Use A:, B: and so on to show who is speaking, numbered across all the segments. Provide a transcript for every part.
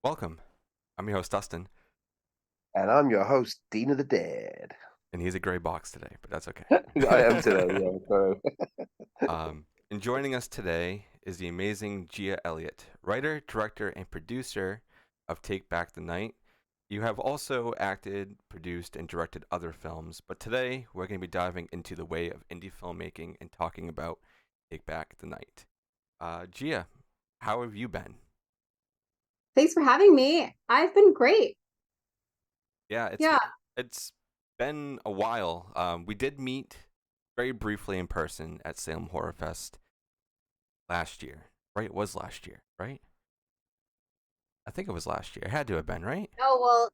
A: Welcome. I'm your host, Dustin,
B: And I'm your host, Dean of the Dead.
A: and he's a gray box today, but that's okay.
B: I am today, yeah. So.
A: And joining us today is the amazing Gia Elliot, writer, director, and producer of Take Back the Night. You have also acted, produced, and directed other films, but today we're going to be diving into the way of indie filmmaking and talking about Take Back the Night. Gia, how have you been?
C: Thanks for having me. I've been great.
A: Yeah,
C: Yeah.
A: it's been a while. We did meet very briefly in person at Salem Horror Fest last year, right? It was last year, right? I think it was last year. It had to have been, right?
C: Oh,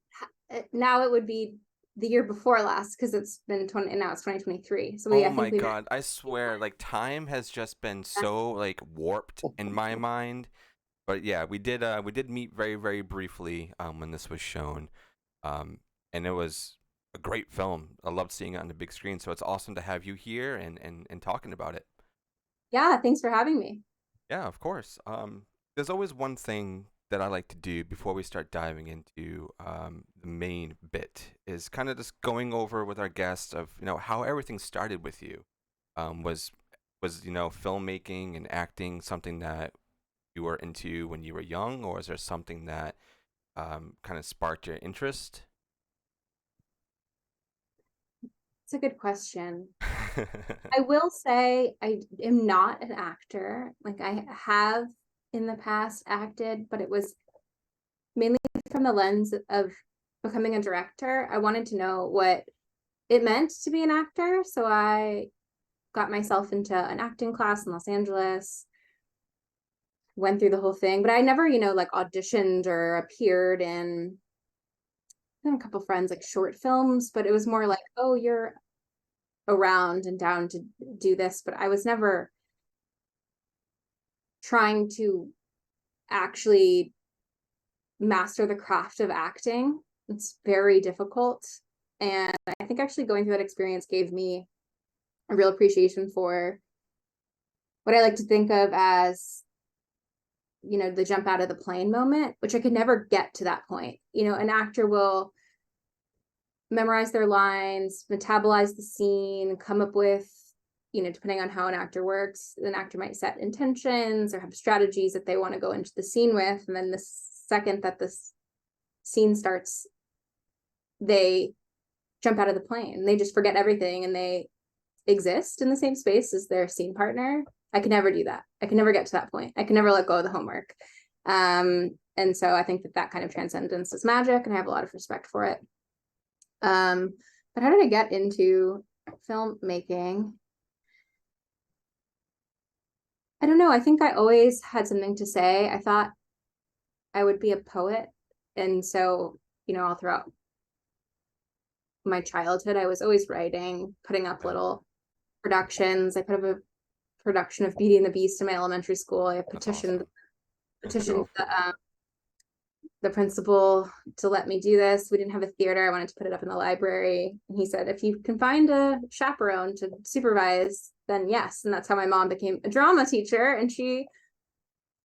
C: well, now it would be the year before last because it's been 20 and now it's 2023. So
A: Oh
C: I
A: my
C: think we met.
A: god, I swear, like time has just been so like warped in my mind. But yeah, we did meet very, very briefly when this was shown. Um and it was a great film. I loved seeing it on the big screen. So it's awesome to have you here and talking about it.
C: Yeah, thanks for having me.
A: Yeah, of course. There's always one thing that I like to do before we start diving into the main bit is kind of just going over with our guests of how everything started with you. Was filmmaking and acting something that you were into when you were young, or is there something that kind of sparked your interest?
C: It's a good question. I will say I am not an actor. Like I have in the past acted, but it was mainly from the lens of becoming a director. I wanted to know what it meant to be an actor. So I got myself into an acting class in Los Angeles, went through the whole thing, but I never, like auditioned or appeared in a couple friends like short films, but it was more like, oh, you're around and down to do this. But I was never trying to actually master the craft of acting. It's very difficult. And I think actually going through that experience gave me a real appreciation for what I like to think of as the jump out of the plane moment, which I could never get to that point. An actor will memorize their lines, metabolize the scene, come up with, depending on how an actor works, an actor might set intentions or have strategies that they want to go into the scene with. And then the second that this scene starts, they jump out of the plane. They just forget everything and they exist in the same space as their scene partner. I could never do that. I could never get to that point. I could never let go of the homework. And so I think that kind of transcendence is magic, and I have a lot of respect for it. But how did I get into filmmaking? I don't know. I think I always had something to say. I thought I would be a poet. And so, all throughout my childhood, I was always writing, putting up
A: Yeah,
C: little productions. I put up a production of Beauty and the Beast in my elementary school. I
A: that's
C: petitioned
A: awesome.
C: petitioned the principal to let me do this. We didn't have a theater. I wanted to put it up in the library. And he said, if you can find a chaperone to supervise, then yes. And that's how my mom became a drama teacher. And she,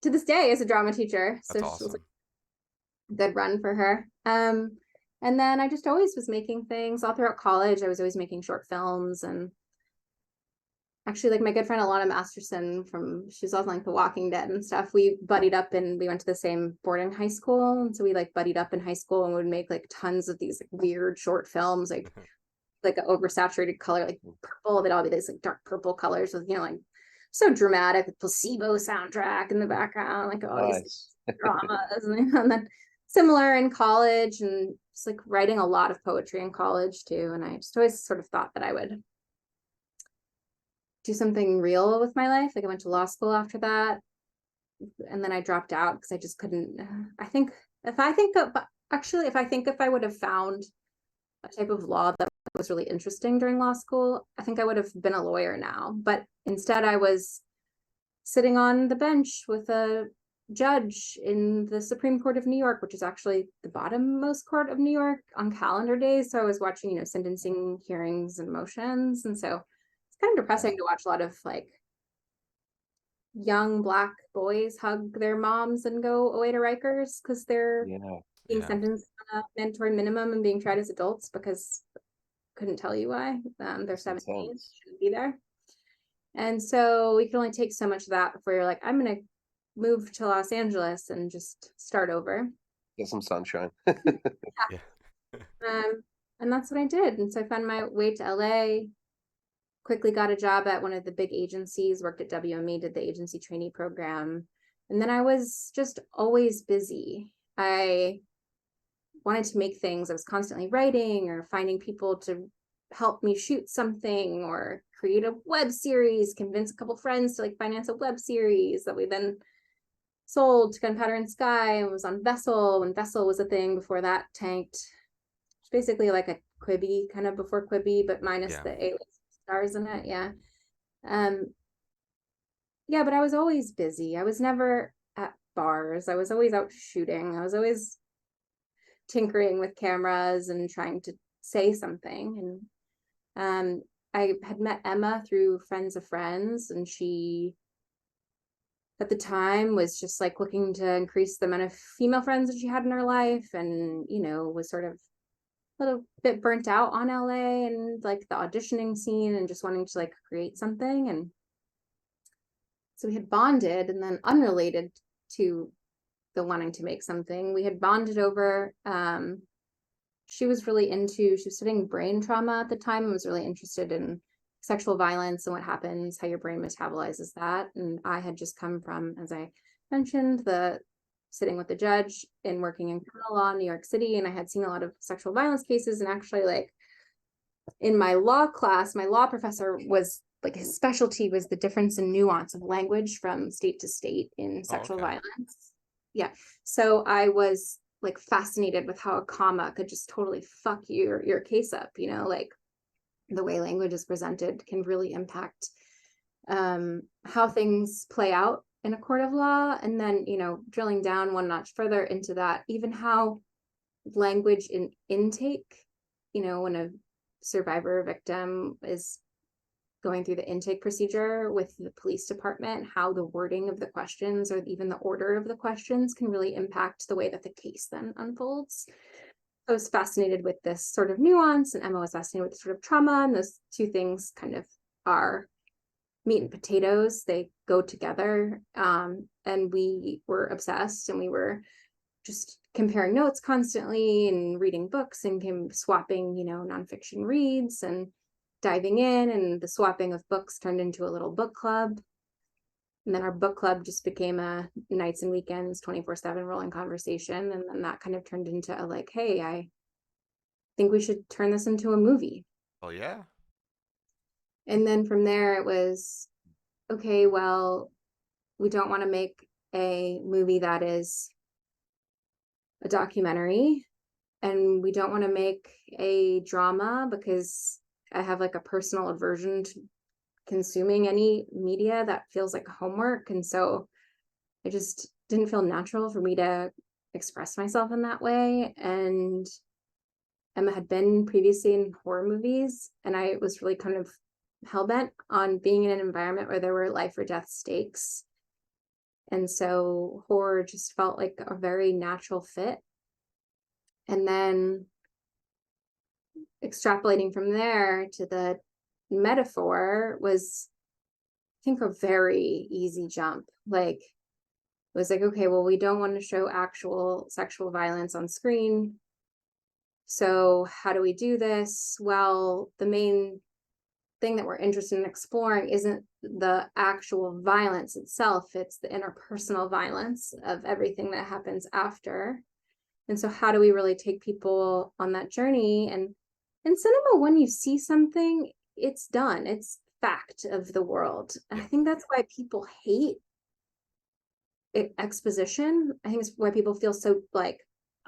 C: to this day, is a drama teacher.
A: That's
C: So she was like
A: awesome.
C: a good run for her. And then I just always was making things all throughout college. I was always making short films. And actually, like my good friend Alana Masterson she's on like The Walking Dead and stuff. We buddied up and we went to the same boarding high school, and so we like buddied up in high school and would make like tons of these like weird short films, like an oversaturated color, like purple. They'd all be these like dark purple colors with like so dramatic with placebo soundtrack in the background, like all these
B: Nice.
C: dramas, and then similar in college and just like writing a lot of poetry in college too. And I just always sort of thought that I would do something real with my life. Like I went to law school after that, and then I dropped out because I just couldn't. I think if I think of actually, if I would have found a type of law that was really interesting during law school, I think I would have been a lawyer now. But instead, I was sitting on the bench with a judge in the Supreme Court of New York, which is actually the bottommost court of New York on calendar days. So I was watching, sentencing hearings and motions. And so it's kind of depressing to watch a lot of like young Black boys hug their moms and go away to Rikers because they're being sentenced on a mandatory minimum and being tried as adults because couldn't tell you why. They're 17, shouldn't be there. And so we can only take so much of that before you're like, I'm going to move to Los Angeles and just start over.
B: Get some sunshine.
A: Yeah.
C: And that's what I did. And so I found my way to LA, quickly got a job at one of the big agencies, worked at WME, did the agency trainee program. And then I was just always busy. I wanted to make things. I was constantly writing or finding people to help me shoot something or create a web series, convince a couple friends to like finance a web series that we then sold to Gunpowder and Sky and was on Vessel when Vessel was a thing before that tanked. It's basically like a Quibi, kind of before Quibi, but minus the A-list stars in it. Yeah. Yeah, but I was always busy. I was never at bars. I was always out shooting. I was always tinkering with cameras and trying to say something. And I had met Emma through friends of friends, and she at the time was just like looking to increase the amount of female friends that she had in her life, and was sort of a little bit burnt out on LA and like the auditioning scene and just wanting to like create something. And so we had bonded, and then unrelated to the wanting to make something, we had bonded over she was studying brain trauma at the time and was really interested in sexual violence and what happens, how your brain metabolizes that. And I had just come from, as I mentioned, the sitting with the judge and working in criminal law in New York City. And I had seen a lot of sexual violence cases. And actually, like in my law class, my law professor was like, his specialty was the difference in nuance of language from state to state in sexual violence. Yeah. So I was like fascinated with how a comma could just totally fuck your case up, like the way language is presented can really impact how things play out in a court of law. And then, drilling down one notch further into that, even how language in intake, when a survivor or victim is going through the intake procedure with the police department, how the wording of the questions or even the order of the questions can really impact the way that the case then unfolds. I was fascinated with this sort of nuance, and Emma was fascinated with sort of trauma, and those two things kind of are meat and potatoes. They go together, and we were obsessed, and we were just comparing notes constantly and reading books and swapping, nonfiction reads and diving in, and the swapping of books turned into a little book club. And then our book club just became a nights and weekends, 24/7 rolling conversation. And then that kind of turned into a like, hey, I think we should turn this into a movie.
A: Oh, yeah.
C: And then from there it was, okay, well, we don't want to make a movie that is a documentary, and we don't want to make a drama because I have like a personal aversion to consuming any media that feels like homework. And so it just didn't feel natural for me to express myself in that way. And Emma had been previously in horror movies, and I was really kind of hell-bent on being in an environment where there were life or death stakes. And so horror just felt like a very natural fit. And then extrapolating from there to the metaphor was, I think, a very easy jump. Like, it was like, okay, well, we don't want to show actual sexual violence on screen. So how do we do this? Well, the main thing that we're interested in exploring isn't the actual violence itself, it's the interpersonal violence of everything that happens after. And so how do we really take people on that journey? And in cinema, when you see something, it's done. It's fact of the world. And I think that's why people hate exposition. I think it's why people feel so like,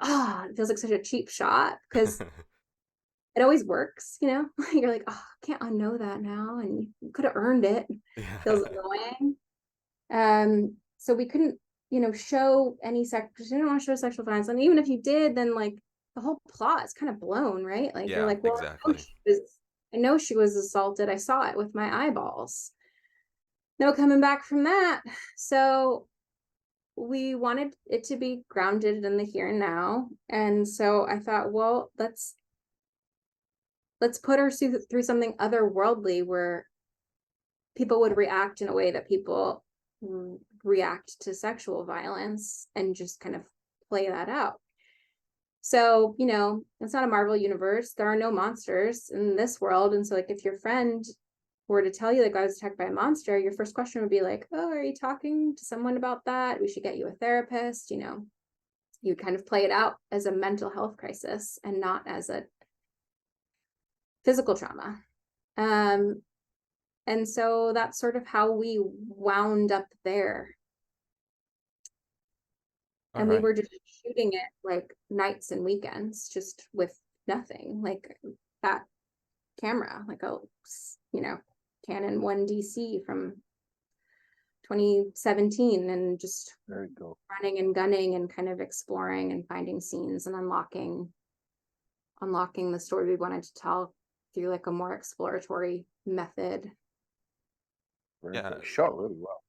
C: it feels like such a cheap shot, because it always works, You're like, I can't unknow that now, and you could have earned it. Feels annoying. So we couldn't, show any we didn't want to show sexual violence. And even if you did, then like the whole plot is kind of blown, right? Like you're like, well,
A: exactly.
C: I know she was assaulted. I saw it with my eyeballs. no coming back from that. So we wanted it to be grounded in the here and now. And so I thought, well, let's put her through something otherworldly where people would react in a way that people react to sexual violence and just kind of play that out. So, it's not a Marvel universe. There are no monsters in this world. And so, like, if your friend were to tell you that I was attacked by a monster, your first question would be like, oh, are you talking to someone about that? We should get you a therapist. You'd kind of play it out as a mental health crisis and not as a physical trauma. And so that's sort of how we wound up there. And we were just shooting it like nights and weekends, just with nothing, like that camera, like a, Canon 1DC from 2017, and just
B: very cool.
C: Running and gunning and kind of exploring and finding scenes and unlocking the story we wanted to tell through like a more exploratory method.
B: Yeah, shot really well.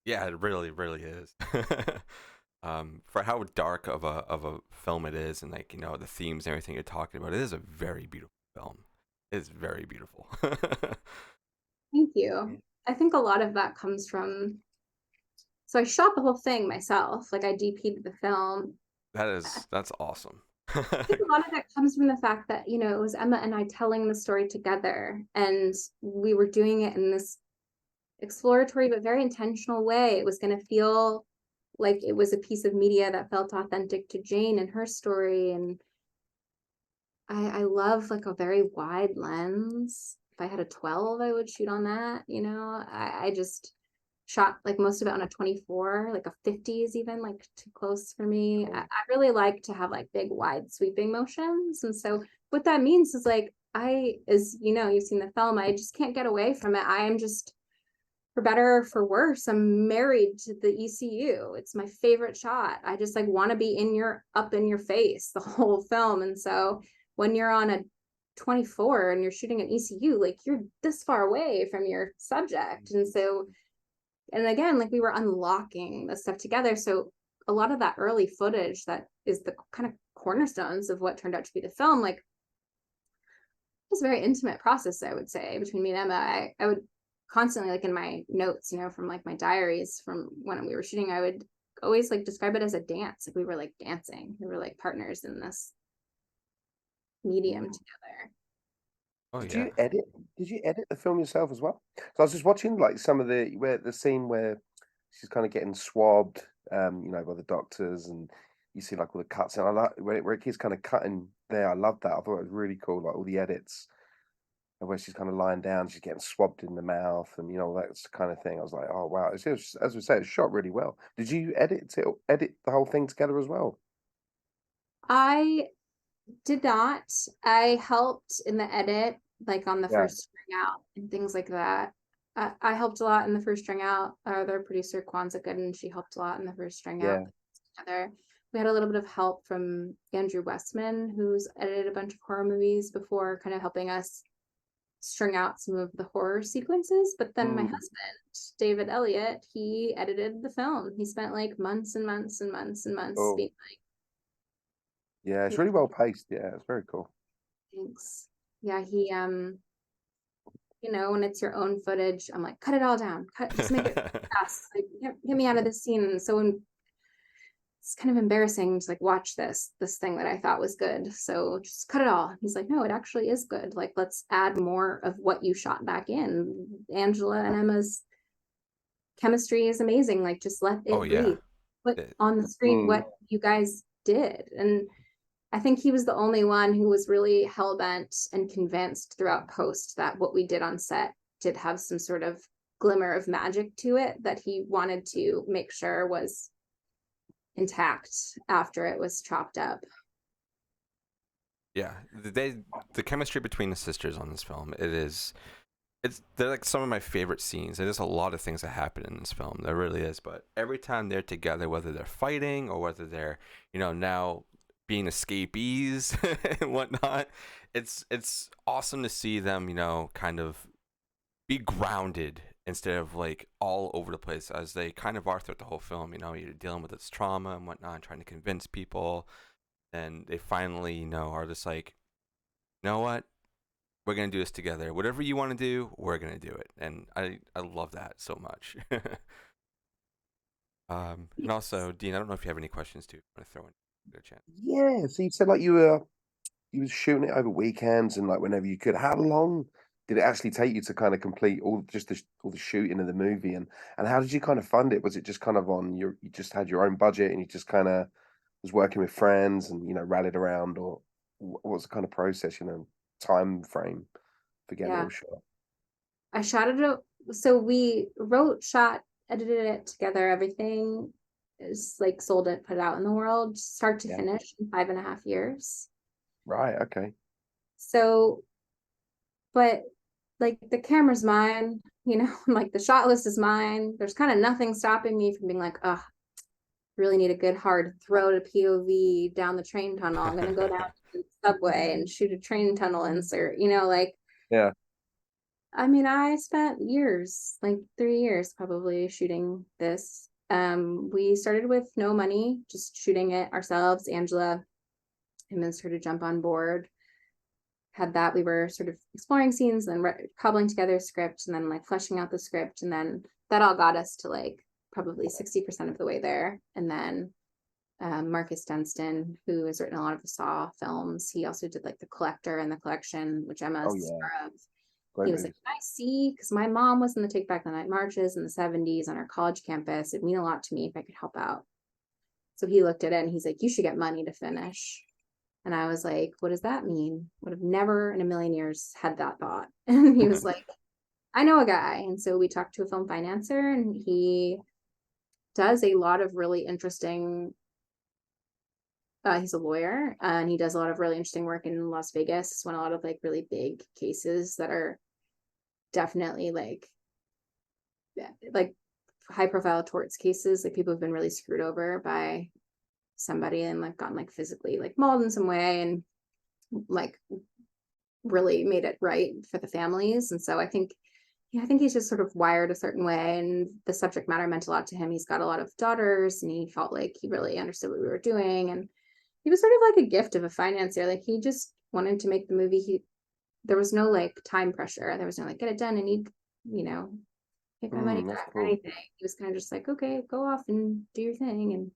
A: Yeah, it really, really is. For how dark of a film it is, and like the themes and everything you're talking about, it is a very beautiful film. It's very beautiful.
C: Thank you. I think a lot of that comes from. So I shot the whole thing myself. Like I DP'd the film.
A: That's awesome.
C: I think a lot of that comes from the fact that it was Emma and I telling the story together, and we were doing it in this exploratory but very intentional way. It was going to feel like it was a piece of media that felt authentic to Jane and her story. And I love like a very wide lens. If I had a 12, I would shoot on that. I just shot like most of it on a 24, like a 50 is even like too close for me. I really like to have like big wide sweeping motions. And so what that means is like, as you've seen the film, I just can't get away from it. I am just, for better or for worse, I'm married to the ECU. It's my favorite shot. I just like want to be up in your face the whole film. And so when you're on a 24 and you're shooting an ECU, like you're this far away from your subject. And so, and again, like we were unlocking the stuff together. So a lot of that early footage that is the kind of cornerstones of what turned out to be the film, like it was a very intimate process, I would say, between me and Emma. I would constantly, like in my notes, from like my diaries from when we were shooting, I would always like describe it as a dance. Like we were like dancing. We were like partners in this medium together.
A: Oh,
B: Did you edit the film yourself as well? So I was just watching like some of the scene where she's kind of getting swabbed, by the doctors, and you see like all the cuts, and I like where it keeps kind of cutting there. I love that. I thought it was really cool, like all the edits where she's kind of lying down, she's getting swabbed in the mouth, and that's the kind of thing. I was like, oh wow, it's just, as we say, it's shot really well. Did you edit the whole thing together as well?
C: I did not. I helped in the edit, like on the first string out and things like that. I helped a lot in the first string out. Our other producer, Kwanzaa Gooden, she helped a lot in the first string out together. We had a little bit of help from Andrew Westman, who's edited a bunch of horror movies before, kind of helping us string out some of the horror sequences. But then my husband, David Elliot, he edited the film. He spent like months and months and months and months being like,
B: yeah, it's really well paced. Yeah, it's very cool.
C: Thanks. Yeah, he when it's your own footage, I'm like, cut it all down, just make it fast, like get me out of this scene. And so when it's kind of embarrassing to like watch this thing that I thought was good, so just cut it all. He's like, no, it actually is good, like let's add more of what you shot back in. Angela and Emma's chemistry is amazing, like just let it breathe. Put on the screen what you guys did. And I think he was the only one who was really hell-bent and convinced throughout post that what we did on set did have some sort of glimmer of magic to it that he wanted to make sure was intact after it was chopped up.
A: Yeah, the chemistry between the sisters on this film, they're like some of my favorite scenes. There's a lot of things that happen in this film, there really is, but every time they're together, whether they're fighting or whether they're now being escapees and whatnot, it's awesome to see them kind of be grounded instead of like all over the place as they kind of are throughout the whole film. You know, you're dealing with this trauma and whatnot, and trying to convince people, and they finally, are just like, you know what? We're gonna do this together. Whatever you want to do, we're gonna do it, and I love that so much. And also, Dean, I don't know if you have any questions to want to throw in their chance.
B: Yeah. So you said like you was shooting it over weekends and like whenever you could. How long did it actually take you to kind of complete all the shooting of the movie, and how did you kind of fund it? Was it just kind of you just had your own budget and you just kind of was working with friends and rallied around, or what was the kind of process, time frame for getting it
C: Yeah.
B: all shot?
C: I shot it. So we wrote, shot, edited it together. Everything is like sold it, put it out in the world, start to
B: Yeah.
C: finish in 5.5 years.
B: Right. Okay.
C: So, but like the camera's mine, like the shot list is mine. There's kind of nothing stopping me from being like, oh, really need a good hard throw to POV down the train tunnel. I'm gonna go down to the subway and shoot a train tunnel insert, like.
B: Yeah.
C: I mean, I spent years, like 3 years probably shooting this. We started with no money, just shooting it ourselves. Angela and then started to jump on board. Had that, we were sort of exploring scenes and then cobbling together a script and then like fleshing out the script. And then that all got us to like probably 60% of the way there. And then Marcus Dunstan, who has written a lot of the Saw films, he also did like The Collector and The Collection, which Emma's
B: Oh yeah.
C: star of.
B: Great
C: He was
B: movie.
C: like, can I see? Because my mom was in the Take Back the Night marches in the 70s on our college campus. It'd mean a lot to me if I could help out. So he looked at it and he's like, you should get money to finish. And I was like, what does that mean? Would have never in a million years had that thought. And he was like, I know a guy. And so we talked to a film financier and he does a lot of really interesting, he's a lawyer and he does a lot of really interesting work in Las Vegas. It's won a lot of like really big cases that are definitely like high profile torts cases. Like people have been really screwed over by somebody and like gotten like physically like mauled in some way and like really made it right for the families. And so I think he's just sort of wired a certain way and the subject matter meant a lot to him. He's got a lot of daughters and he felt like he really understood what we were doing. And he was sort of like a gift of a financier. Like he just wanted to make the movie. There was no like time pressure. There was no like, get it done and need, take my money
B: That's
C: back or
B: cool.
C: anything. He was kind of just like, okay, go off and do your thing. And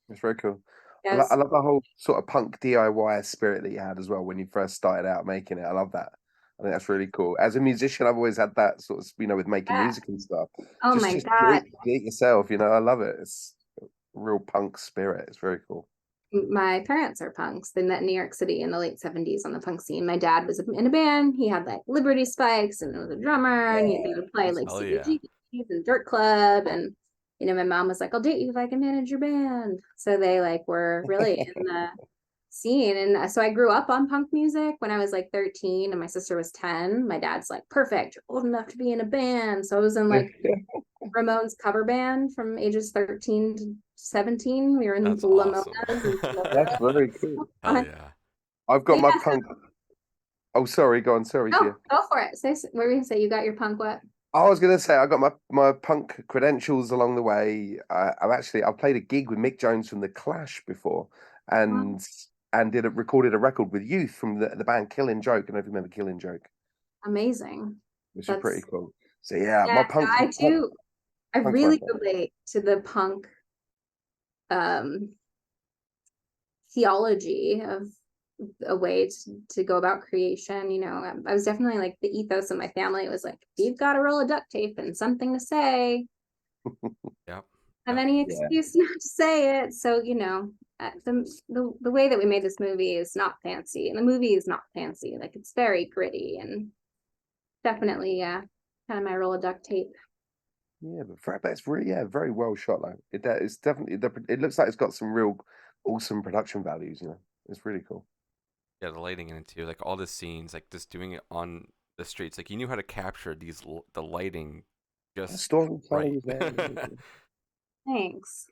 B: That's very cool. I
C: yes,
B: love the whole sort of punk DIY spirit that you had as well when you first started out making it. I love that. I think that's really cool. As a musician, I've always had that sort of, with making
C: yeah.
B: music and stuff.
C: Oh
B: Just
C: my
B: just
C: God.
B: do it yourself. I love it. It's a real punk spirit. It's very cool.
C: My parents are punks. They met in New York City in the late 70s on the punk scene. My dad was in a band. He had like Liberty Spikes and was a drummer and they would play like
A: Hell yeah.
C: CBGBs and Dirt Club. And, my mom was like, I'll date you if I can manage your band. So they like were really in the scene. And so I grew up on punk music when I was like 13 and my sister was 10. My dad's like, perfect, you're old enough to be in a band. So I was in like Ramones cover band from ages 13 to 17. We were in
A: That's
C: the
A: awesome.
C: Lamonas and
B: That's very cool.
A: Hell yeah.
B: I've got my
C: Yeah,
B: punk. Oh, sorry. Go on. Sorry,
C: no,
B: Gia.
C: go for it. Say what were you gonna say? You got your punk what?
B: I was gonna say I got my punk credentials along the way. I've played a gig with Mick Jones from the Clash before, and recorded a record with Youth from the band Killing Joke. I don't know if you remember Killing Joke,
C: Amazing.
B: which is pretty
C: That's
B: cool. So yeah,
C: yeah,
B: my punk
C: I do. I
B: punk
C: really
B: life.
C: relate to the punk um theology of a way to go about creation. I was definitely like the ethos of my family was like, you've got a roll of duct tape and something to say,
A: Yep.
C: have any
B: Yeah.
C: excuse not to say it. So, the way that we made this movie is not fancy, and the movie is not fancy. Like it's very gritty and definitely, kind of my roll of duct tape.
B: Yeah, but it's really very well shot. Like it's definitely it looks like it's got some real awesome production values. It's really cool.
A: Yeah, the lighting in it too, like all the scenes, like just doing it on the streets, like you knew how to capture the lighting just
B: Storytelling
A: right.
B: is there.
C: Thanks.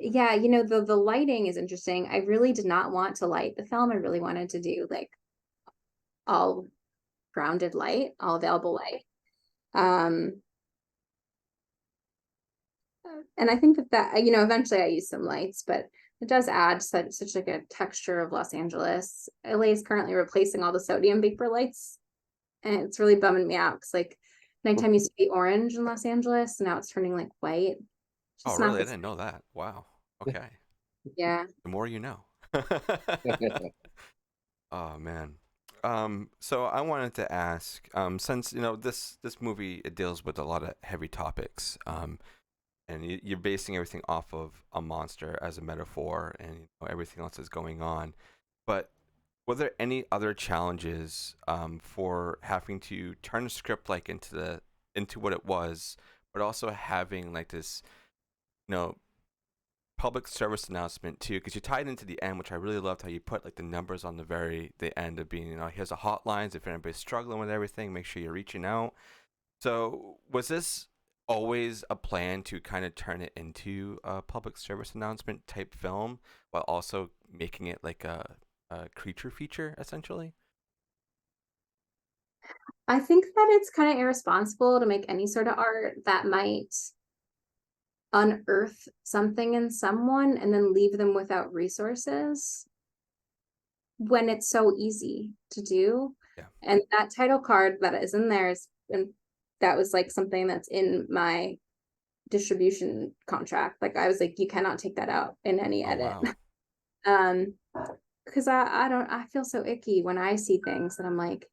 C: yeah, you know, the lighting is interesting. I really did not want to light the film. I really wanted to do like all grounded light, all available light. Um, and I think that, you know, eventually I use some lights, but it does add such like a texture of Los Angeles. LA is currently replacing all the sodium vapor lights, and it's really bumming me out because like nighttime used to be orange in Los Angeles, and now it's turning like white.
A: Oh,
C: Just not
A: really? I
C: the
A: didn't know that. Wow. Okay.
C: yeah.
A: The more you know. Oh man. So I wanted to ask, since you know this movie it deals with a lot of heavy topics, and you're basing everything off of a monster as a metaphor, and you know, everything else is going on. But were there any other challenges for having to turn the script like into what it was, but also having like this, you know, public service announcement too, because you tied into the end, which I really loved how you put like the numbers on the end of being, you know, here's a hotlines if anybody's struggling with everything, make sure you're reaching out. So was this always a plan to kind of turn it into a public service announcement type film while also making it like a creature feature essentially?
C: I think that it's kind of irresponsible to make any sort of art that might unearth something in someone and then leave them without resources when it's so easy to do.
A: Yeah.
C: And that title card that is in there is, and that was like something that's in my distribution contract. Like I was like, you cannot take that out in any
A: Oh
C: edit.
A: wow.
C: Um, because I feel so icky when I see things that I'm like,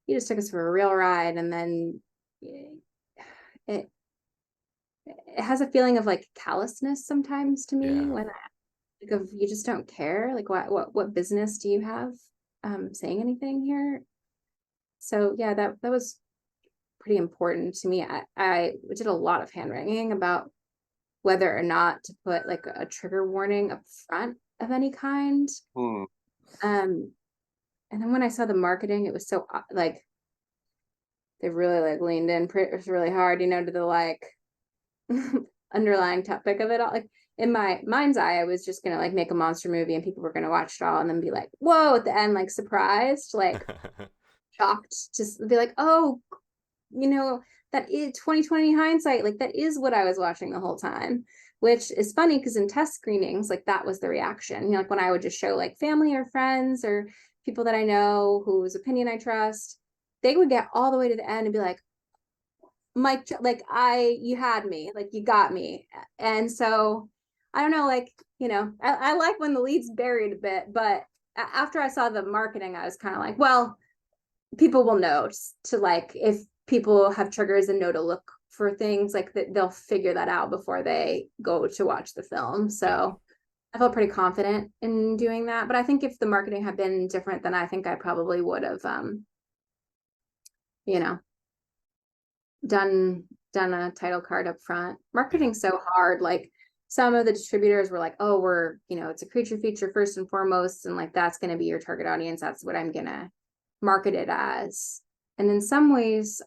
C: you just took us for a real ride, and then it it has a feeling of like callousness sometimes to me
A: Yeah.
C: when I think of you just don't care. Like what business do you have saying anything here? So yeah, that was pretty important to me. I did a lot of hand wringing about whether or not to put like a trigger warning up front of any kind.
B: Hmm.
C: Um, and then when I saw the marketing, it was so like they really like leaned in really hard, you know, to the like underlying topic of it all. Like in my mind's eye, I was just gonna like make a monster movie and people were gonna watch it all and then be like, whoa, at the end, like surprised, like shocked, just be like, oh, you know, that is 2020 hindsight, like that is what I was watching the whole time. Which is funny because in test screenings, like that was the reaction. You know, like when I would just show like family or friends or people that I know whose opinion I trust, they would get all the way to the end and be like, Mike, like you had me, like you got me. And so I don't know, like, you know, I like when the lead's buried a bit, but after I saw the marketing, I was kind of like, well, people will know to like, if people have triggers and know to look for things like that, they'll figure that out before they go to watch the film.
A: Yeah.
C: So I felt pretty confident in doing that. But I think if the marketing had been different, then I think I probably would have, you know, done a title card up front.
A: Yeah.
C: Marketing's so hard. Like some of the distributors were like, oh, we're, you know, it's a creature feature first and foremost, and like that's gonna be your target audience. That's what I'm gonna market it as. And in some ways,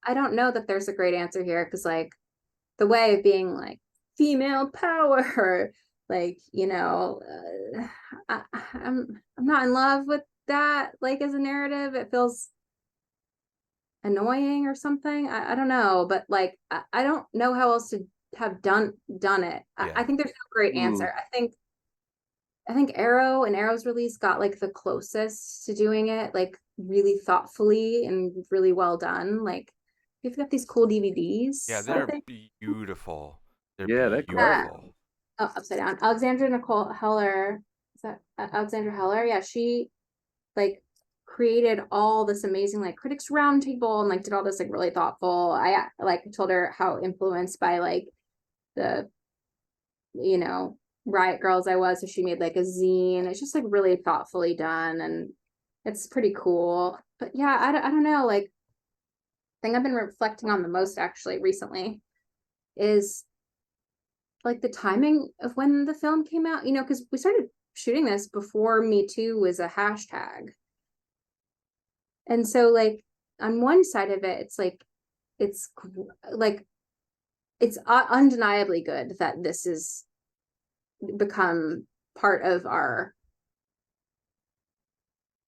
C: I don't know that there's a great answer here because like the way of being like female power, like, you know, I'm not in love with that like as a narrative. It feels annoying or something. I don't know, but like I don't know how else to have done it.
A: Yeah.
C: I think there's no great answer. I think Arrow and Arrow's release got like the closest to doing it like really thoughtfully and really well done. Like we've got these cool
A: Yeah,
C: DVDs, I
A: they're
C: think.
A: beautiful. They're
B: Yeah, they're great.
A: beautiful.
C: Oh, upside down. Alexandra Nicole Heller. Is that Alexandra Heller? Yeah, she like created all this amazing like critics roundtable and like did all this like really thoughtful. I like told her how influenced by like the, you know, Riot Girls I was, so she made like a zine. It's just like really thoughtfully done and it's pretty cool. But yeah, I don't know, like thing I've been reflecting on the most actually recently is like the timing of when the film came out, you know, because we started shooting this before Me Too was a hashtag. And so like on one side of it, it's like it's like it's undeniably good that this is become part of our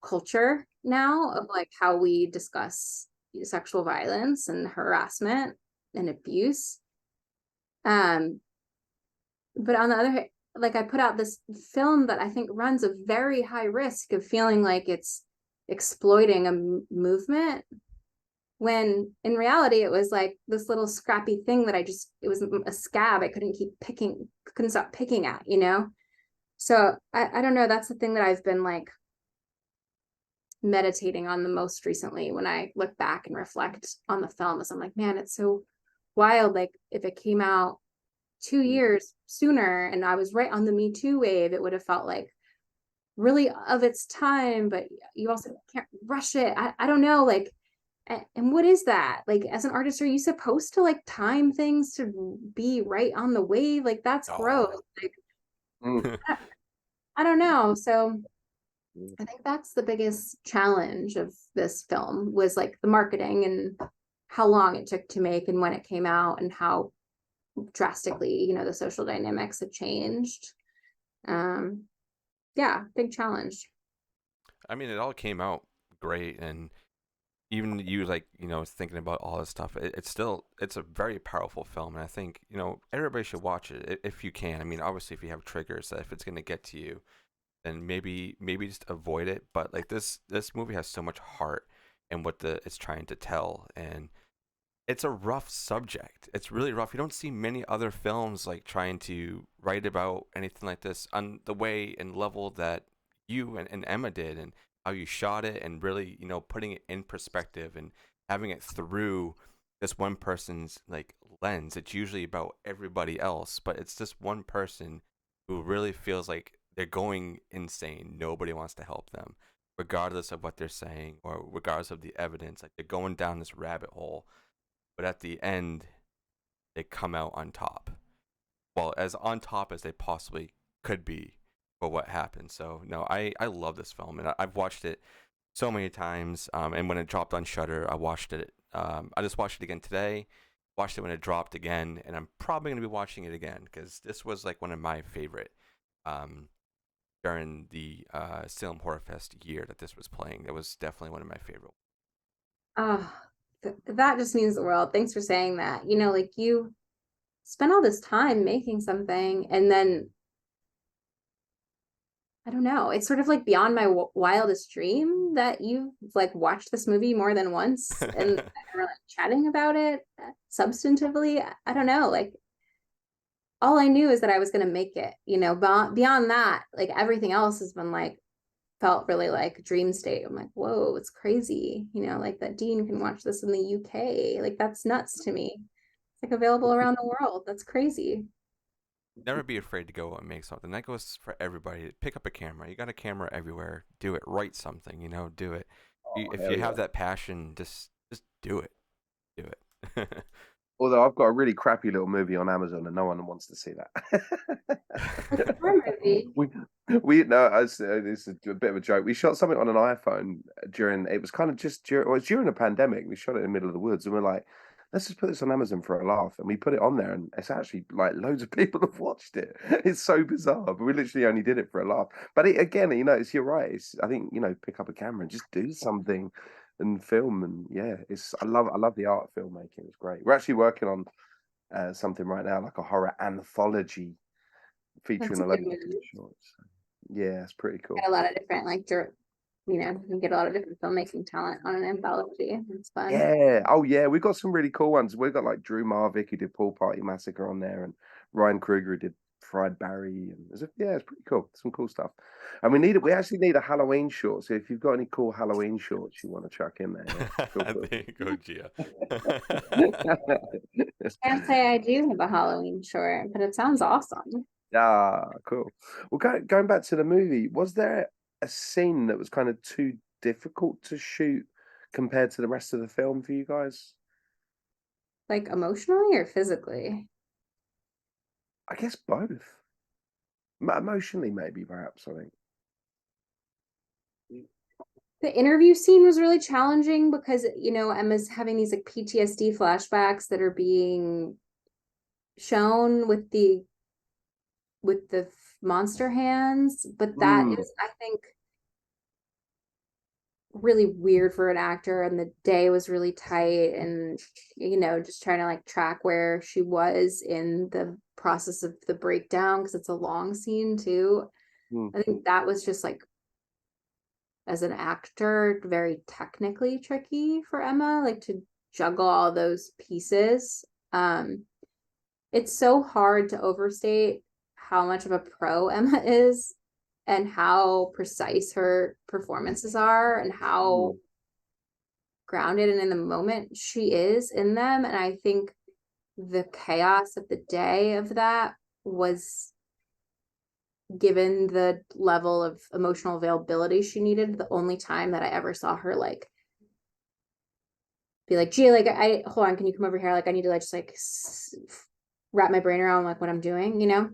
C: culture now, of like how we discuss sexual violence and harassment and abuse. But on the other hand, like I put out this film that I think runs a very high risk of feeling like it's exploiting a movement, when in reality it was like this little scrappy thing that it was a scab I couldn't stop picking at, you know? So I don't know, that's the thing that I've been like meditating on the most recently when I look back and reflect on the film, is I'm like, man, it's so wild. Like if it came out 2 years sooner and I was right on the Me Too wave, it would have felt like really of its time, but you also can't rush it. I don't know, like, and what is that? Like, as an artist, are you supposed to like time things to be right on the wave? Like, that's gross. Like, I don't know. So I think that's the biggest challenge of this film, was like the marketing and how long it took to make and when it came out and how drastically, you know, the social dynamics had changed. Yeah, big challenge.
A: I mean, it all came out great, and even you, like, you know, thinking about all this stuff, it's a very powerful film, and I think, you know, everybody should watch it if you can. I mean, obviously, if you have triggers, that if it's gonna get to you, then maybe just avoid it. But like this movie has so much heart in what it's trying to tell, and it's a rough subject. It's really rough. You don't see many other films like trying to write about anything like this on the way and level that you and Emma did, and how you shot it, and really, you know, putting it in perspective and having it through this one person's like lens. It's usually about everybody else, but it's this one person who really feels like they're going insane. Nobody wants to help them, regardless of what they're saying or regardless of the evidence. Like, they're going down this rabbit hole, but at the end, they come out on top. Well, as on top as they possibly could be for what happened. So, no, I love this film, and I've watched it so many times. And when it dropped on Shudder, I watched it. I just watched it again today. Watched it when it dropped again, and I'm probably going to be watching it again because this was like one of my favorite during the Salem Horror Fest year that this was playing. It was definitely one of my favorite.
C: Oh, that just means the world. Thanks for saying that. You know, like you spend all this time making something, and then I don't know, it's sort of like beyond my wildest dream that you've like watched this movie more than once and we're like chatting about it substantively. I don't know, like all I knew is that I was going to make it, you know, beyond that, like everything else has been like, felt really like dream state. I'm like, whoa, it's crazy, you know, like that Dean can watch this in the UK. Like, that's nuts to me. It's like available around the world. That's crazy.
A: Never be afraid to go and make something. That goes for everybody. Pick up a camera. You got a camera everywhere. Do it. Write something. You know, do it.
B: Oh,
A: If
B: hell
A: you
B: yeah.
A: have that passion, just do it. Do it.
B: Although I've got a really crappy little movie on Amazon and no one wants to see that.
C: Horror movie.
B: we no, this is a bit of a joke. We shot something on an iPhone during. It was kind of just during. Well, it was during a pandemic. We shot it in the middle of the woods, and we're like, let's just put this on Amazon for a laugh. And we put it on there, and it's actually like loads of people have watched it. It's so bizarre, but we literally only did it for a laugh. But again, you know, you're right. I think, you know, pick up a camera and just do something and film. And yeah, I love the art of filmmaking. It's great. We're actually working on something right now, like a horror anthology featuring
C: That's a
B: a load
C: good
B: of different
C: movie.
B: shorts. Yeah, it's pretty cool.
C: Got a lot of different, like, you know, you get a lot of different filmmaking talent on an anthology. It's fun.
B: Yeah. Oh, yeah. We've got some really cool ones. We've got like Drew Marvick, who did Pool Party Massacre on there, and Ryan Kruger, who did Fried Barry. And yeah, it's pretty cool. Some cool stuff. And we actually need a Halloween short. So if you've got any cool Halloween shorts you want to chuck in there, yeah, feel free.
A: There you go, Gia.
C: Can't say I do have a Halloween short, but it sounds awesome.
B: Ah, cool. Well, going back to the movie, was there a scene that was kind of too difficult to shoot compared to the rest of the film for you guys?
C: Like emotionally or physically?
B: I guess both. Emotionally, maybe, perhaps, I think.
C: The interview scene was really challenging because, you know, Emma's having these like PTSD flashbacks that are being shown with the with the monster hands, but that
B: Mm,
C: is, I think, really weird for an actor, and the day was really tight, and just trying to like track where she was in the process of the breakdown, because it's a long scene too.
B: mm,
C: I think that was just like, as an actor, very technically tricky for Emma, like to juggle all those pieces. It's so hard to overstate how much of a pro Emma is, and how precise her performances are, and how
B: mm.
C: grounded and in the moment she is in them. And I think the chaos of the day of that was, given the level of emotional availability she needed, the only time that I ever saw her like be like, Gia, like, I hold on, can you come over here? Like, I need to like just like wrap my brain around like what I'm doing,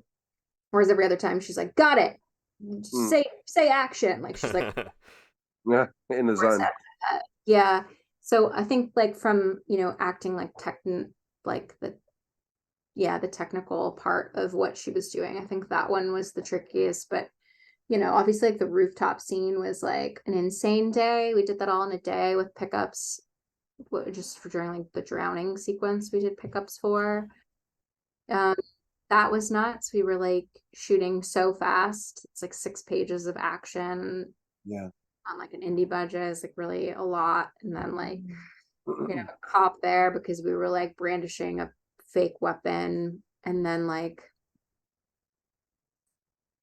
C: Whereas every other time she's like, got it.
B: Mm.
C: Say action. Like she's like,
B: Yeah, in the zone.
C: yeah. So I think like from, acting like like the technical part of what she was doing, I think that one was the trickiest. But obviously like the rooftop scene was like an insane day. We did that all in a day with pickups, just for during like the drowning sequence we did pickups for. Um, that was nuts. We were like shooting so fast. It's like 6 pages of action
B: Yeah.
C: on like an indie budget. Is like really a lot. And then like a cop there because we were like brandishing a fake weapon, and then like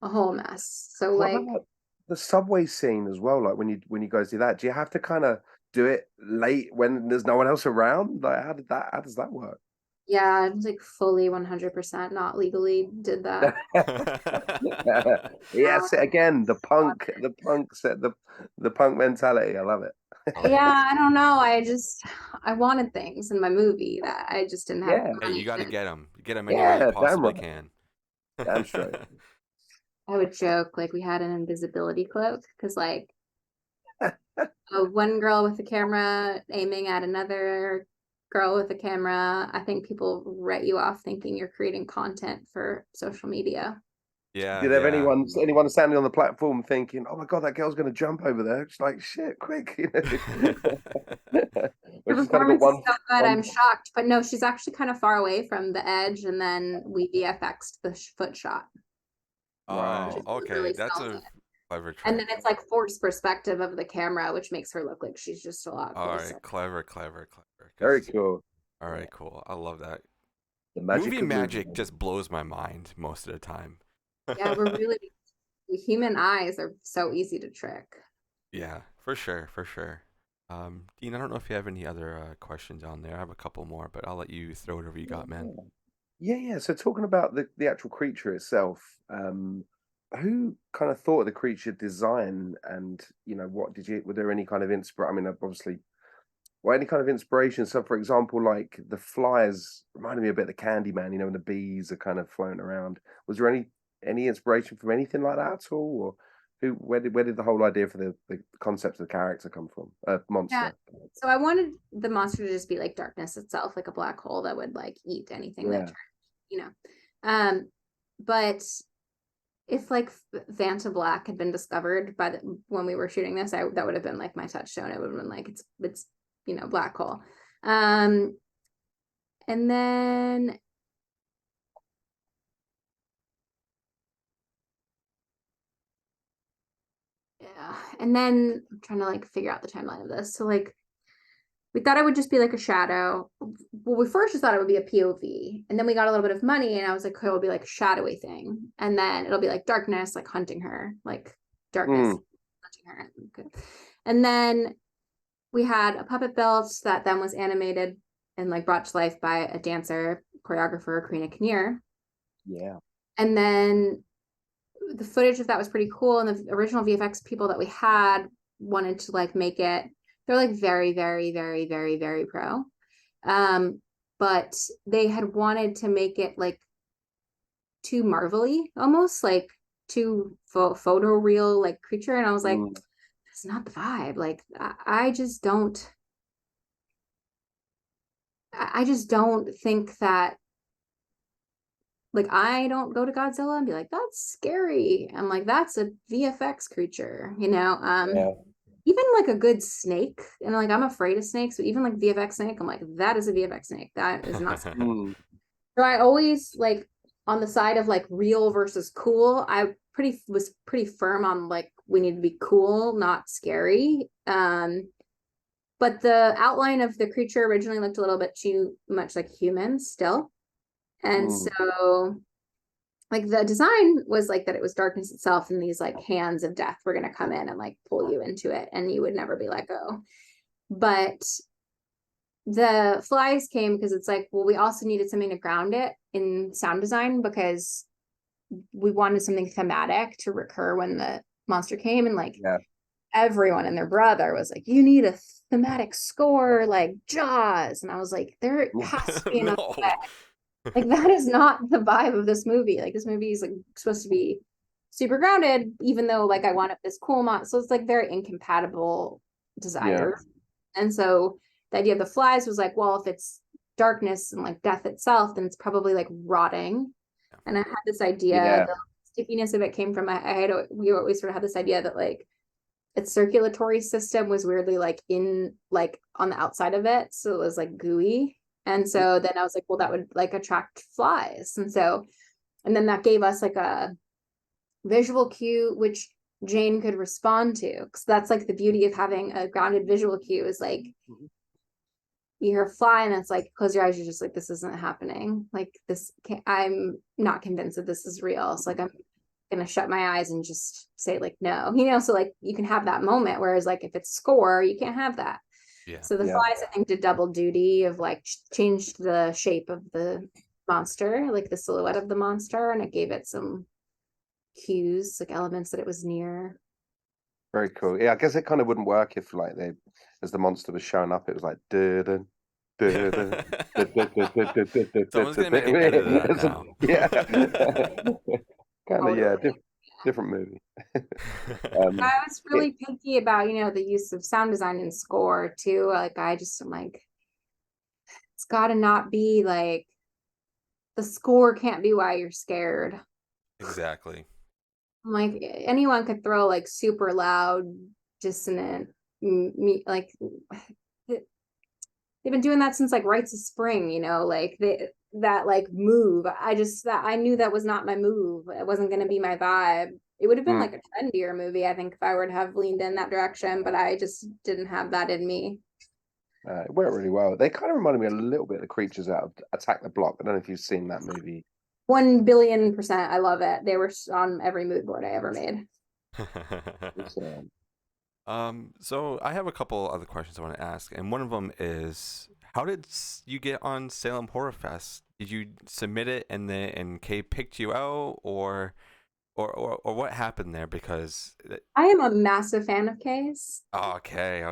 C: a whole mess. So
B: What
C: like,
B: about the subway scene as well? Like when you guys do that, do you have to kind of do it late when there's no one else around? Like how does that work?
C: yeah, it was like fully 100% not legally did that.
B: Yes, again, the punk set the punk mentality. I love it.
C: Yeah, I don't know. I wanted things in my movie that I just didn't have
B: Yeah,
A: Hey, you
C: money
A: got to
C: in.
A: get them. Get them any way you
B: yeah, damn
A: possibly
B: right,
A: can.
B: damn straight.
C: I would joke like we had an invisibility cloak, because like one girl with the camera aiming at another girl with the camera, I think people write you off thinking you're creating content for social media.
A: Yeah,
B: Did have
A: yeah.
B: anyone standing on the platform thinking, "Oh my god, that girl's going to jump over there"? It's like shit, quick,
C: Her
B: But she's kind of got
C: performance is so good,
B: one.
C: I'm shocked. But no, she's actually kind of far away from the edge, and then we VFX'd the foot shot, which
A: Oh,
B: Wow.
C: is
A: okay.
C: really
A: That's
C: selling
A: a
C: it.
A: clever
C: And then
A: trick.
C: it's like forced perspective of the camera, which makes her look like she's just a lot
A: All right,
C: closer.
A: clever, clever, clever.
B: Very
A: 'Cause,
B: cool.
A: all
B: Yeah.
A: right, cool. I love that.
B: The
A: Movie
B: magic of movie.
A: magic just blows my mind most of the time.
C: Yeah, the human eyes are so easy to trick.
A: Yeah, for sure, for sure. Dean, I don't know if you have any other questions on there. I have a couple more, but I'll let you throw whatever you got, man.
B: Yeah. So talking about the actual creature itself, who kind of thought of the creature design, and what were there any kind of inspiration? I mean, obviously, well, any kind of inspiration. So, for example, like the flies reminded me a bit of the Candyman, and the bees are kind of floating around. Was there any inspiration from anything like that at all, or where did the whole idea for the concept of the character come from?
C: Yeah.
B: Monster.
C: So I wanted the monster to just be like darkness itself, like a black hole that would like eat anything that
B: Yeah.
C: turned, you know. Um, but if like Vanta Black had been discovered when we were shooting this, that would have been like my touchstone. It would have been like it's black hole. Um, and then yeah, and then I'm trying to like figure out the timeline of this. So like we thought it would just be like a shadow. Well, we first just thought it would be a POV, and then we got a little bit of money, and I was like, oh, it'll be like a shadowy thing, and then it'll be like darkness, like hunting her, like darkness
B: Mm,
C: hunting her. Okay. And then we had a puppet built that then was animated and like brought to life by a dancer, choreographer, Karina Kinnear.
B: yeah.
C: And then the footage of that was pretty cool. And the original VFX people that we had wanted to like make it, they're like very, very, very, very, very pro. But they had wanted to make it like too marvelly, almost like too photo real like creature. And I was like,
B: Mm,
C: that's not the vibe. Like I just don't think that like I don't go to Godzilla and be like, that's scary. I'm like, that's a VFX creature, you know.
B: Yeah.
C: Even like a good snake, and like I'm afraid of snakes, but even like VFX snake, I'm like, that is a VFX snake. That is not scary.
B: Mm.
C: So I always like on the side of like real versus cool. I was pretty firm on like we need to be cool, not scary. But the outline of the creature originally looked a little bit too much like humans still. And
B: Mm.
C: so like the design was like that it was darkness itself and these like hands of death were going to come in and like pull you into it and you would never be let go. But the flies came because it's like, well, we also needed something to ground it in sound design because we wanted something thematic to recur when the monster came. And like everyone and their brother was like, you need a thematic score like Jaws. And I was like, there has to be another way. Like that is not the vibe of this movie. Like this movie is like supposed to be super grounded, even though like I wanted this cool so it's like very incompatible desires. And so the idea of the flies was like, well, if it's darkness and like death itself, then it's probably like rotting. And I had this idea, the stickiness of it came from we always sort of had this idea that like its circulatory system was weirdly like in like on the outside of it, so it was like gooey. And so then I was like, well, that would like attract flies. And then that gave us like a visual cue, which Jane could respond to. Because that's like the beauty of having a grounded visual cue is like, you hear a fly and it's like, close your eyes. You're just like, this isn't happening. Like this, I'm not convinced that this is real. So like, I'm going to shut my eyes and just say like, no, you know, so like you can have that moment. Whereas like, if it's score, you can't have that. So the flies, I think, did double duty of like changed the shape of the monster, like the silhouette of the monster, and it gave it some cues, like elements that it was near.
B: Very cool. Yeah, I guess it kind of wouldn't work if like as the monster was showing up, it was like dun, dun, dun,
A: Someone's gonna make an edit of that now.
B: Yeah. Kind of different movie.
C: I was really picky about, you know, the use of sound design and score too. Like I'm like, it's gotta not be like the score can't be why you're scared.
A: Exactly.
C: I'm like anyone could throw like super loud, dissonant like they've been doing that since like Rites of Spring, you know, like that like move. I knew that was not my move. It wasn't going to be my vibe. It would have been like a trendier movie, I think, if I would have leaned in that direction, but I just didn't have that in me.
B: It worked really well. They kind of reminded me a little bit of the creatures out of Attack the Block. I don't know if you've seen that movie.
C: 1,000,000,000%. I love it. They were on every mood board I ever made.
A: So I have a couple other questions I want to ask, and one of them is, how did you get on Salem Horror Fest? Did you submit it and Kay picked you out, or what happened there? Because
C: I am a massive fan of Kay's.
A: Okay.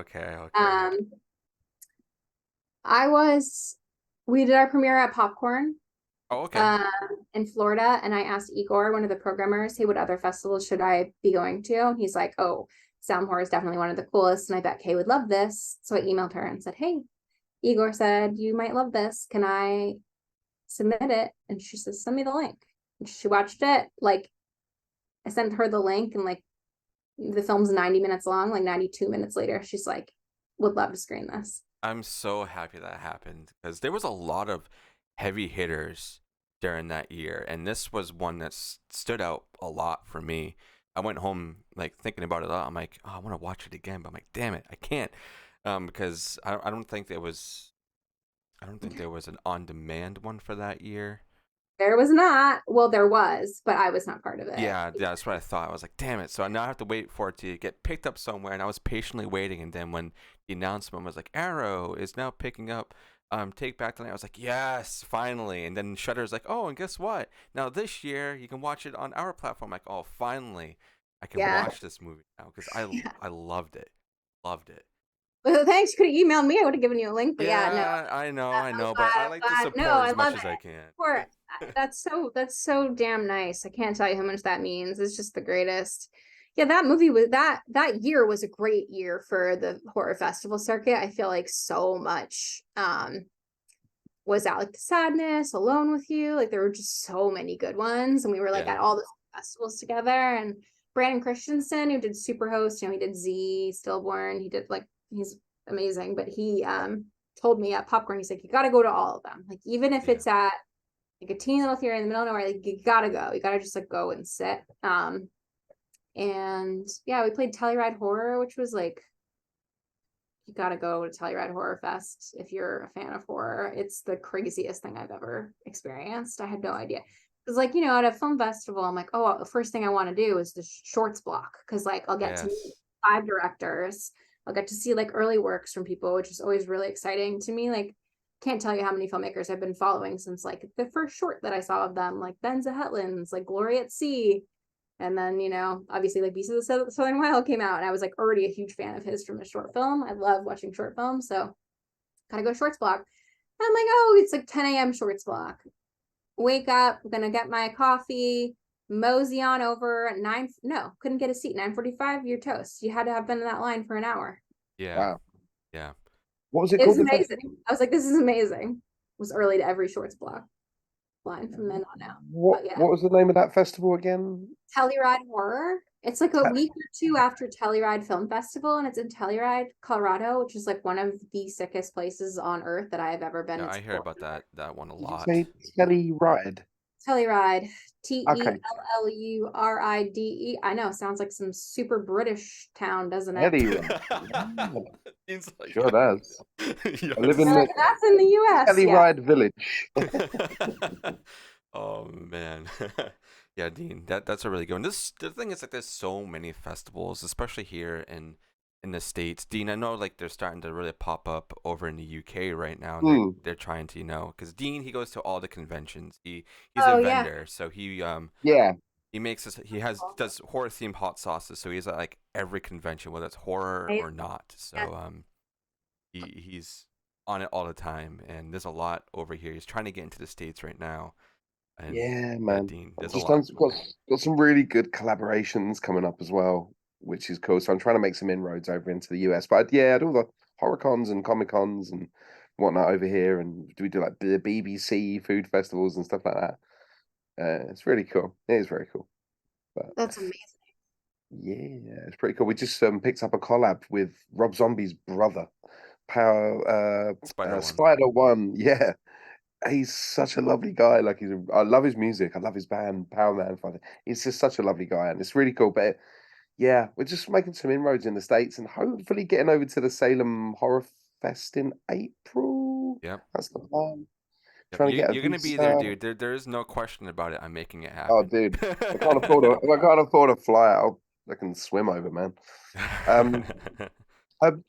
C: We did our premiere at Popcorn.
A: Oh, okay.
C: In Florida, and I asked Igor, one of the programmers, hey, what other festivals should I be going to? And he's like, oh, Sound Horror is definitely one of the coolest, and I bet Kay would love this. So I emailed her and said, hey, Igor said you might love this. Can I submit it? And she says, send me the link. And she watched it. Like, I sent her the link, and like the film's 90 minutes long. Like 92 minutes later, she's like, would love to screen this.
A: I'm so happy that happened because there was a lot of heavy hitters during that year, and this was one that stood out a lot for me. I went home like thinking about it a lot. I'm like, oh, I want to watch it again, but I'm like, damn it, I can't, because I don't think there was an on-demand one for that year.
C: There was not. Well, there was, but I was not part of it.
A: Yeah, that's what I thought. I was like, damn it. So now I have to wait for it to get picked up somewhere, and I was patiently waiting. And then when the announcement was like, Arrow is now picking up Take Back the Night, I was like, yes, finally. And then Shudder's like, oh, and guess what? Now this year you can watch it on our platform. I'm like, oh, finally, I can watch this movie now because I loved it.
C: Well, thanks. You could have emailed me. I would have given you a link. But
A: no. I know, but I like to support as much as I can.
C: That's so damn nice. I can't tell you how much that means. It's just the greatest. Yeah, that movie was that year was a great year for the horror festival circuit. I feel like so much was at like the Sadness, Alone with You. Like there were just so many good ones. And we were like
A: Yeah.
C: at all the festivals together. And Brandon Christensen, who did Superhost, he did Z, Stillborn, he did like, he's amazing. But he told me at Popcorn, he's like, you gotta go to all of them. Like even if it's at like a teeny little theater in the middle of nowhere, like you gotta go. You gotta just like go and sit. And yeah, we played Telluride Horror, which was like, you gotta go to Telluride Horror Fest if you're a fan of horror. It's the craziest thing I've ever experienced. I had no idea. Because like, at a film festival, I'm like, oh, the first thing I want to do is the shorts block. Because like I'll get to meet 5 directors. I'll get to see like early works from people, which is always really exciting to me. Like, can't tell you how many filmmakers I've been following since like the first short that I saw of them, like Benza Hetland's, like Glory at Sea. And then, obviously like Beasts of the Southern Wild came out and I was like already a huge fan of his from a short film. I love watching short films. So gotta go shorts block. And I'm like, oh, it's like 10 a.m. shorts block. Wake up, I'm gonna get my coffee, mosey on over at couldn't get a seat. 9:45, you're toast. You had to have been in that line for an hour.
A: Yeah.
B: Wow.
A: Yeah.
B: What was it
C: It
B: called?
C: was amazing. I was like, this is amazing. It was early to every shorts block line from then on out.
B: What was the name of that festival again?
C: Telluride Horror. It's like a week or 2 after Telluride Film Festival, and it's in Telluride, Colorado, which is like one of the sickest places on earth that I have ever been.
A: Yeah, I hear about that one a lot.
B: Did you say Telluride?
C: Telluride.
B: Okay.
C: Telluride. I know, sounds like some super British town, doesn't it?
B: Telluride.
A: Like,
B: Sure does.
A: yes.
B: I live in the
C: that's in the US.
B: Telluride village.
A: Oh man. Yeah, Dean, that's a really good one. The thing is like there's so many festivals, especially here in the States. Dean, I know like they're starting to really pop up over in the UK right now. And they're trying to, because Dean, he goes to all the conventions. He's a vendor, so he does horror themed hot sauces. So he's at like every convention, whether it's horror or not. So he's on it all the time, and there's a lot over here. He's trying to get into the States right now. And
B: yeah, man.
A: Dean, there's
B: Just
A: a lot.
B: Got some really good collaborations coming up as well, which is cool. So I'm trying to make some inroads over into the US. But yeah, I do all the horror cons and comic cons and whatnot over here, and we do like the BBC food festivals and stuff like that. It's really cool. It is very cool. But
C: that's amazing.
B: Yeah, it's pretty cool. We just picked up a collab with Rob Zombie's brother, Spider One. Yeah, he's such a lovely guy. Like I love his music. I love his band, Power Man. He's just such a lovely guy, and it's really cool. But yeah, we're just making some inroads in the States, and hopefully getting over to the Salem Horror Fest in April.
A: Yep,
B: that's the plan.
A: Yep. You're gonna be there, dude. There is no question about it. I'm making it happen.
B: Oh, dude, I can't afford a flight. I can swim over, man.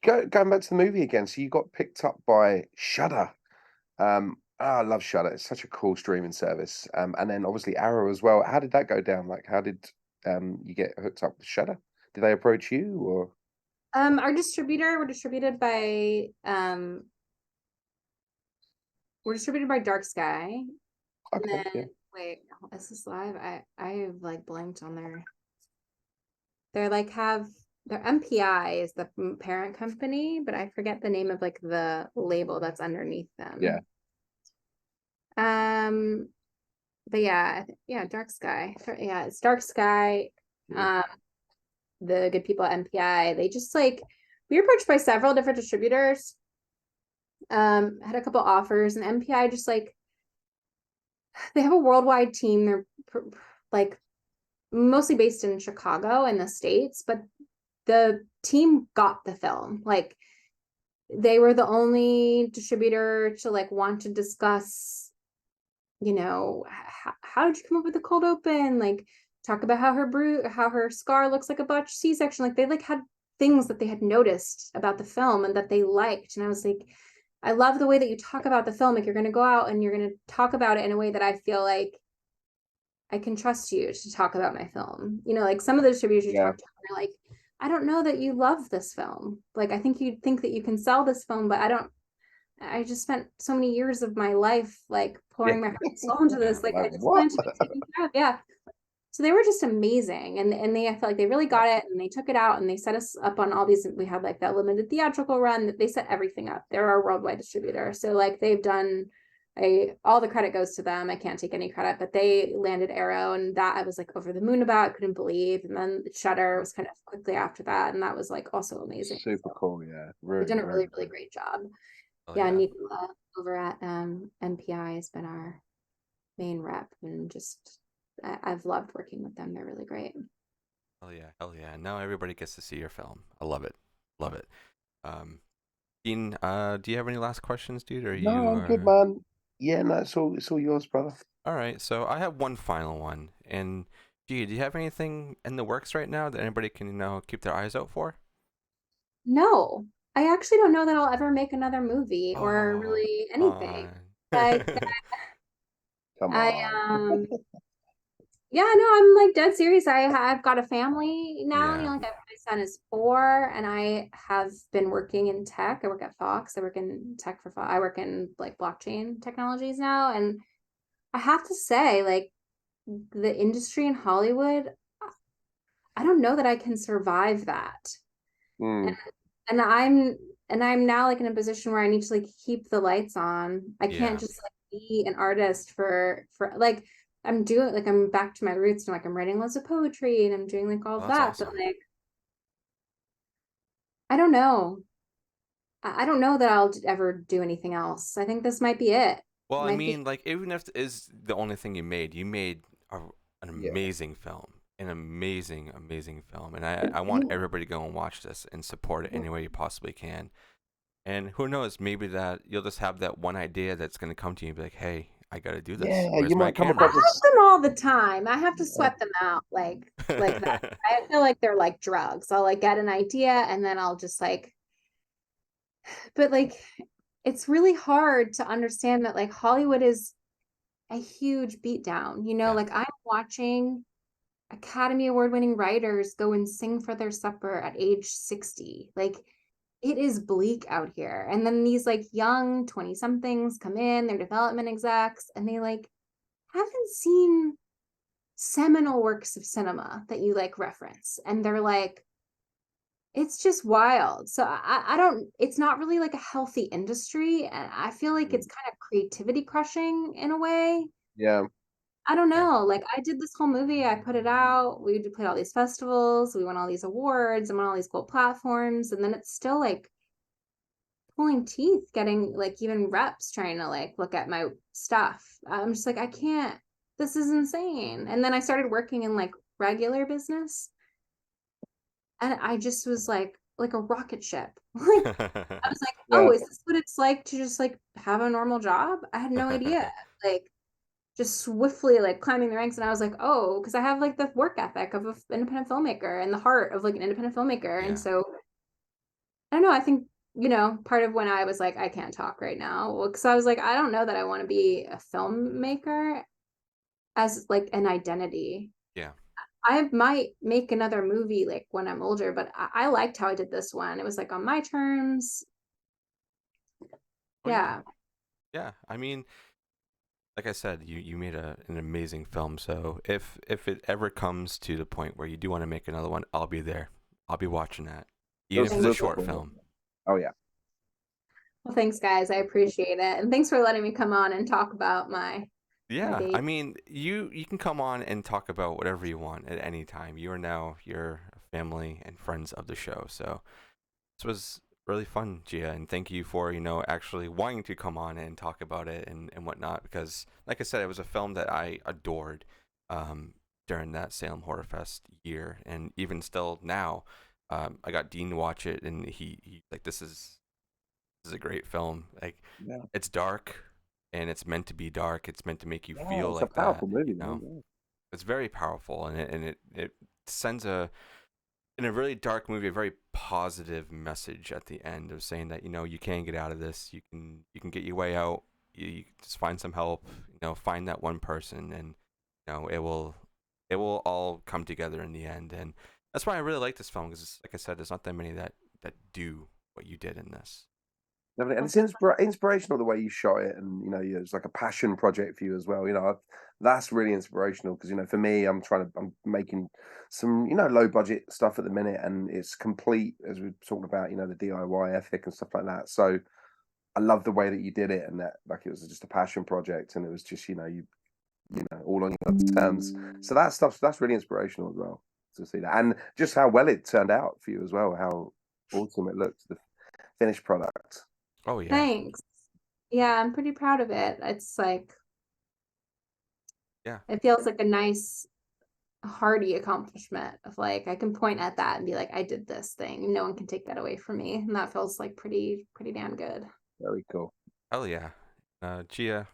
B: Going back to the movie again. So you got picked up by Shudder. I love Shudder. It's such a cool streaming service. And then obviously Arrow as well. How did that go down? Like, how did you get hooked up with Shudder? Did they approach you or?
C: Our distributor. We're distributed by Dark Sky.
B: Okay.
C: And then, wait, is this live? I've like blanked on they're like their MPI is the parent company, but I forget the name of like the label that's underneath them.
B: Yeah.
C: But yeah, Dark Sky. Yeah, it's Dark Sky. The good people at MPI, they just like, we were approached by several different distributors. Had a couple offers, and MPI just like, they have a worldwide team. They're like mostly based in Chicago in the States, but the team got the film. Like they were the only distributor to like want to discuss, how did you come up with the cold open? Like talk about how her scar looks like a botched C-section. Like they like had things that they had noticed about the film and that they liked. And I was like, I love the way that you talk about the film. Like you're going to go out and you're going to talk about it in a way that I feel like I can trust you to talk about my film. Like some of the distributors you talk to are like, I don't know that you love this film. Like, I think you think that you can sell this film, but I just spent so many years of my life, like pouring my heart and soul into this. Like, I just wanted to be taken care of. Yeah. So they were just amazing. And I felt like they really got it, and they took it out and they set us up on all these. We had like that limited theatrical run that they set everything up. They're our worldwide distributor. So like they've done all the credit goes to them. I can't take any credit, but they landed Arrow, and that I was like over the moon about, couldn't believe. And then Shutter was kind of quickly after that, and that was like also amazing.
B: Super cool, yeah.
C: They've done a really, really great job.
A: Oh,
C: Yeah, Nicola over at MPI has been our main rep, and just I've loved working with them. They're really great.
A: Hell yeah. Now everybody gets to see your film. I love it. Love it. Dean, do you have any last questions, dude? Or
B: No, I'm good, man. Yeah, no, it's all yours, brother.
A: All right, so I have one final one. And Gia, do you have anything in the works right now that anybody can keep their eyes out for?
C: No, I actually don't know that I'll ever make another movie or
A: Oh,
C: really anything.
A: on.
C: Like
B: Come
C: I
B: on.
C: yeah, no, I'm like dead serious. I've got a family now.
A: Yeah.
C: Like my son is 4, and I have been working in tech. I work at Fox. I work in tech for Fox. I work in like blockchain technologies now, and I have to say, like the industry in Hollywood, I don't know that I can survive that.
B: Mm.
C: And I'm now like in a position where I need to like keep the lights on. I can't
A: Yeah.
C: just like be an artist for like I'm doing like I'm back to my roots, and like I'm writing lots of poetry and I'm doing like all of
A: That's
C: that. But
A: awesome.
C: like I don't know. I don't know that I'll ever do anything else. I think this might be it.
A: Well, I
C: Might be
A: mean, like, even if it is the only thing you made an
B: Yeah.
A: amazing film. An amazing, amazing film. And I want
B: Yeah.
A: everybody to go and watch this and support it any way you possibly can. And who knows, maybe that you'll just have that one idea that's going to come to you and be like, hey, I got to do this.
B: Yeah,
A: Where's
B: you
A: my
B: might come
C: I
A: camera?
B: across
C: have them all the time. I have to
B: Yeah.
C: sweat them out like that. I feel like they're like drugs. I'll like get an idea, and then I'll just like but like it's really hard to understand that like Hollywood is a huge beatdown.
A: Yeah.
C: Like I'm watching Academy Award winning writers go and sing for their supper at age 60. Like it is bleak out here. And then these like young 20 somethings come in, they're development execs, and they like haven't seen seminal works of cinema that you like reference. And they're like, it's just wild. So I don't, it's not really like a healthy industry. And I feel like it's kind of creativity crushing in a way.
B: Yeah.
C: I don't
A: Yeah.
C: know. Like I did this whole movie, I put it out, we played all these festivals, we won all these awards, I'm on all these cool platforms, and then it's still like pulling teeth getting like even reps trying to like look at my stuff. I'm just like, I can't, this is insane. And then I started working in like regular business, and I just was like a rocket ship. Like I was like,
B: Yeah.
C: oh, is this what it's like to just like have a normal job? I had no idea. Like just swiftly like climbing the ranks, and I was like, oh, because I have like the work ethic of an independent filmmaker and the heart of like an independent filmmaker.
A: Yeah.
C: And so I don't know, I think part of when I was like I can't talk right now, because I was like I don't know that I want to be a filmmaker as like an identity.
A: Yeah.
C: I might make another movie like when I'm older, but I liked how I did this one. It was like on my terms.
A: Oh, yeah.
C: Yeah.
A: Yeah. I mean, like I said, you made an amazing film. So if it ever comes to the point where you do want to make another one, I'll be there. I'll be watching that, even if it's a short film.
B: Oh yeah.
C: Well, thanks guys. I appreciate it. And thanks for letting me come on and talk about my
A: Yeah,
C: baby.
A: I mean, you can come on and talk about whatever you want at any time. You're family and friends of the show. So this was really fun, Gia, and thank you for actually wanting to come on and talk about it and whatnot. Because like I said, it was a film that I adored during that Salem Horror Fest year, and even still now, I got Dean to watch it, and he like this is a great film. Like
B: Yeah.
A: it's dark. And it's meant to be dark. It's meant to make you
B: Yeah,
A: feel
B: it's
A: like
B: a powerful
A: that.
B: movie, man. Yeah.
A: It's very powerful, and it sends in a really dark movie a very positive message at the end of saying that you can get out of this. You can get your way out. You just find some help. Find that one person, and it will all come together in the end. And that's why I really like this film, because like I said, there's not that many that do what you did in this.
B: And it's inspirational the way you shot it, and it's like a passion project for you as well. That's really inspirational because for me, I'm making some low budget stuff at the minute, and it's complete as we're talking about the DIY ethic and stuff like that. So I love the way that you did it, and that like it was just a passion project, and it was just you know all on your terms. So that stuff that's really inspirational as well to see that, and just how well it turned out for you as well. How awesome it looked, the finished product.
A: Oh yeah.
C: Thanks. Yeah, I'm pretty proud of it. It's like,
A: Yeah.
C: it feels like a nice, hearty accomplishment of like, I can point at that and be like, I did this thing. No one can take that away from me. And that feels like pretty damn good.
B: Very cool.
A: Hell yeah. Gia,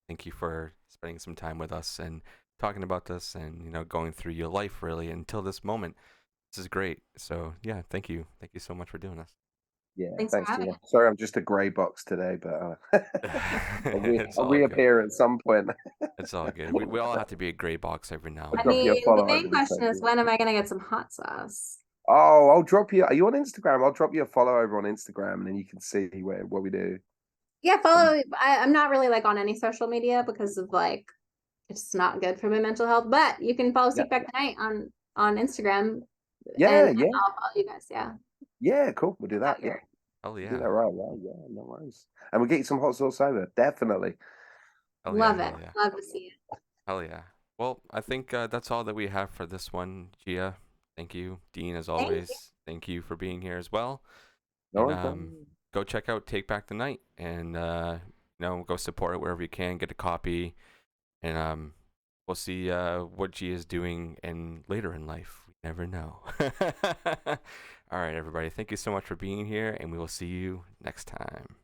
A: thank you for spending some time with us and talking about this and, going through your life really until this moment. This is great. So yeah, thank you. Thank you so much for doing this.
B: Yeah,
C: Thanks for
B: thanks,
C: having
B: Gia.
C: me.
B: Sorry, I'm just a grey box today, but
A: It's
B: I'll
A: all good.
B: reappear at some point.
A: It's all good. We all have to be a gray box every now
B: I'll
A: and
C: I
B: drop
A: then.
B: you a
C: mean, the
B: follow
C: main
B: over this
C: question is, when am I going to get some hot sauce?
B: Oh, I'll drop you. Are you on Instagram? I'll drop you a follow over on Instagram, and then you can see what we do.
C: Yeah, follow. I'm not really like on any social media because of like, it's not good for my mental health. But you can follow
B: Yeah,
C: Seek Back Tonight on Instagram,
B: yeah,
C: and
B: yeah,
C: I'll follow you guys. Yeah,
B: yeah. Cool. We'll do
C: out
B: that. Yeah,
C: here.
A: Hell
B: we'll do
A: yeah.
B: that right. Yeah, yeah. No worries. And we'll get you some hot sauce over. Definitely.
A: Hell yeah.
C: Love it.
A: Hell yeah.
C: Love to see it.
A: Hell yeah. Well, I think that's all that we have for this one, Gia. Thank you, Dean, as
C: Thank you.
A: always. Thank you for being here as well.
B: No
A: And
B: worries, man.
A: go check out Take Back the Night and go support it wherever you can. Get a copy, and we'll see what Gia is doing and later in life. We never know. All right, everybody. Thank you so much for being here, and we will see you next time.